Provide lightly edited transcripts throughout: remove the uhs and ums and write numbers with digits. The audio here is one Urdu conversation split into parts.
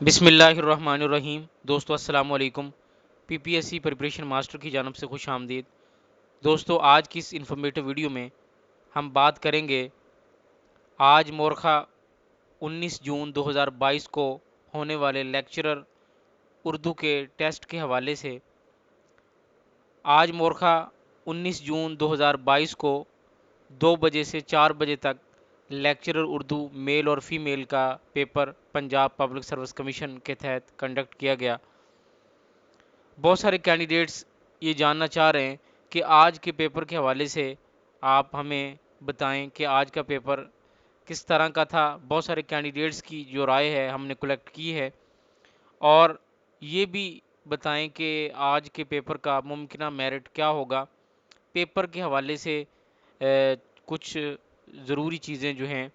بسم اللہ الرحمن الرحیم۔ دوستو السلام علیکم۔ P P S C preparation master کی جانب سے خوش آمدید۔ دوستو آج کی اس انفارمیٹو ویڈیو میں ہم بات کریں گے آج مورخہ 19 جون 2022 کو ہونے والے لیکچرر اردو کے ٹیسٹ کے حوالے سے۔ آج مورخہ 19 جون 2022 کو 2 بجے سے 4 بجے تک لیکچرر اردو میل اور فیمیل کا paper Punjab public service commission کے تحت کنڈکٹ کیا گیا۔ بہت سارے کینڈیڈیٹس یہ جاننا چاہ رہے ہیں کہ آج کے پیپر کے حوالے سے آپ ہمیں بتائیں کہ آج کا پیپر کس طرح کا تھا۔ بہت سارے کینڈیڈیٹس کی جو رائے ہے ہم نے کلیکٹ کی ہے، اور یہ بھی بتائیں کہ آج کے پیپر کا ممکنہ میرٹ کیا ہوگا۔ پیپر کے حوالے سے کچھ ضروری چیزیں جو ہیں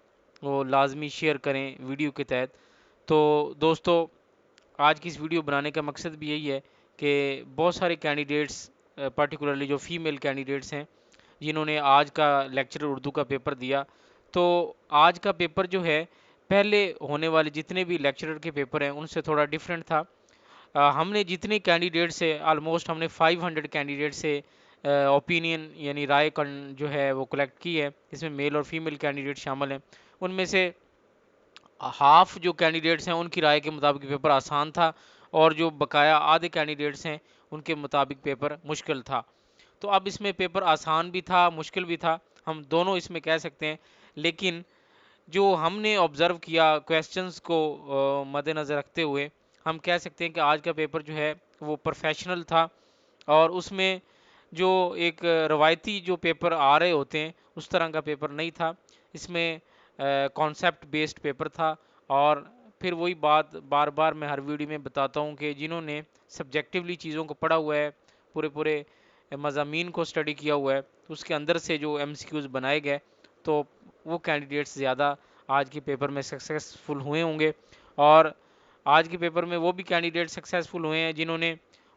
وہ لازمی شیئر کریں ویڈیو کے تحت۔ تو دوستو آج کی اس ویڈیو بنانے کا مقصد بھی یہی ہے کہ بہت سارے کینڈیڈیٹس پرٹیکولرلی جو فیمیل کینڈیڈیٹس ہیں جنہوں نے آج کا لیکچر اردو کا پیپر دیا، تو آج کا پیپر جو ہے پہلے ہونے والے جتنے بھی لیکچرر کے پیپر ہیں ان سے تھوڑا ڈیفرنٹ تھا۔ ہم نے جتنے کینڈیڈیٹ سے آلموسٹ ہم نے 500 کینڈیڈیٹ سے اوپینین یعنی رائے جو ہے وہ کلیکٹ کی ہے۔ اس میں میل اور فیمیل کینڈیڈیٹ شامل ہیں۔ ان میں سے ہاف جو کینڈیڈیٹس ہیں ان کی رائے کے مطابق پیپر آسان تھا، اور جو بقایا آدھے کینڈیڈیٹس ہیں ان کے مطابق پیپر مشکل تھا۔ تو اب اس میں پیپر آسان بھی تھا مشکل بھی تھا، ہم دونوں اس میں کہہ سکتے ہیں۔ لیکن جو ہم نے آبزرو کیا کویسچنز کو مد نظر رکھتے ہوئے، ہم کہہ سکتے ہیں کہ آج کا پیپر جو ہے وہ پروفیشنل تھا، اور اس میں جو ایک روایتی جو پیپر آ رہے ہوتے ہیں اس طرح کا پیپر نہیں تھا۔ اس میں کانسیپٹ بیسڈ پیپر تھا، اور پھر وہی بات بار بار میں ہر ویڈیو میں بتاتا ہوں کہ جنہوں نے سبجیکٹیولی چیزوں کو پڑھا ہوا ہے، پورے مضامین کو اسٹڈی کیا ہوا ہے، اس کے اندر سے جو ایم سی کیوز بنائے گئے تو وہ کینڈیڈیٹس زیادہ آج کے پیپر میں سکسیسفل ہوئے ہوں گے۔ اور آج کے پیپر میں وہ بھی کینڈیڈیٹ سکسیسفل ہوئے ہیں جنہوں نے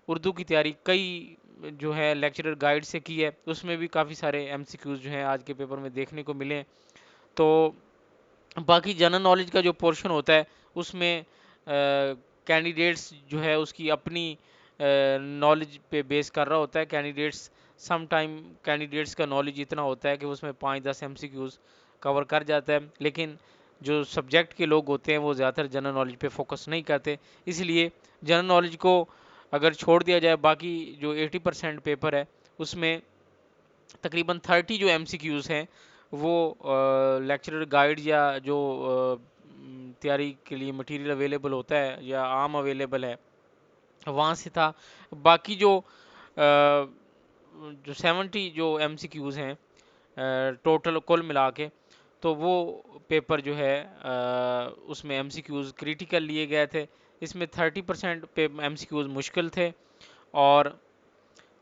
اردو کی تیاری کئی جو ہے لیکچرر گائیڈ سے کی ہے، اس میں بھی کافی سارے ایم سی کیوز جو ہیں آج کے پیپر میں دیکھنے کو ملے ہیں۔ تو باقی جنرل نالج کا جو پورشن ہوتا ہے اس میں کینڈیڈیٹس جو ہے اس کی اپنی نالج پہ بیس کر رہا ہوتا ہے۔ کینڈیڈیٹس سم ٹائم کینڈیڈیٹس کا نالج اتنا ہوتا ہے کہ اس میں 5-10 ایم سی کیوز کور کر جاتا ہے، لیکن جو سبجیکٹ کے لوگ ہوتے ہیں وہ زیادہ تر جنرل نالج پہ فوکس نہیں کرتے۔ اس لیے جنرل نالج کو اگر چھوڑ دیا جائے، باقی جو 80% پیپر ہے اس میں تقریباً 30 جو ایم سی کیوز ہیں وہ لیکچرر گائیڈ یا جو تیاری کے لیے مٹیریل اویلیبل ہوتا ہے یا عام اویلیبل ہے وہاں سے تھا۔ باقی جو 70 جو ایم سی کیوز ہیں ٹوٹل کل ملا کے، تو وہ پیپر جو ہے اس میں ایم سی کیوز کریٹیکل لیے گئے تھے۔ اس میں 30% ایم سی کیوز مشکل تھے، اور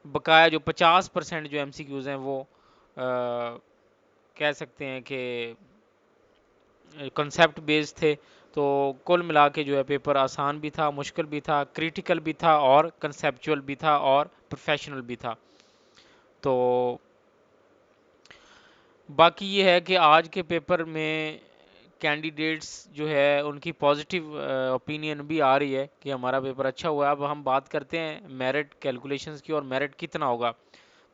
بقایا جو 50% جو ایم سی کیوز ہیں وہ کہہ سکتے ہیں کہ کنسیپٹ بیس تھے۔ تو کل ملا کے جو ہے پیپر آسان بھی تھا مشکل بھی تھا کریٹیکل بھی تھا اور کنسیپچول بھی تھا اور پروفیشنل بھی تھا۔ تو باقی یہ ہے کہ آج کے پیپر میں کینڈیڈیٹس جو ہے ان کی پازیٹیو اوپینین بھی آ رہی ہے کہ ہمارا پیپر اچھا ہوا ہے۔ اب ہم بات کرتے ہیں میرٹ کیلکولیشنز کی، اور میرٹ کتنا ہوگا۔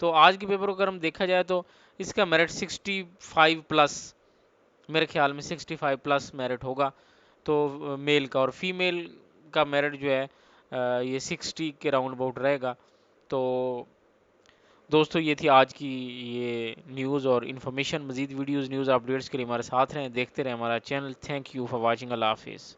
تو آج کے پیپر کو اگر ہم دیکھا جائے تو اس کا میرٹ 65 پلس، میرے خیال میں 65 پلس میرٹ ہوگا، تو میل کا، اور فیمیل کا میرٹ جو ہے یہ 60 کے راؤنڈ اباؤٹ رہے گا۔ تو دوستو یہ تھی آج کی یہ نیوز اور انفارمیشن۔ مزید ویڈیوز نیوز اپڈیٹس کے لیے ہمارے ساتھ رہیں، دیکھتے رہیں ہمارا channel. Thank you for watching. اللہ حافظ۔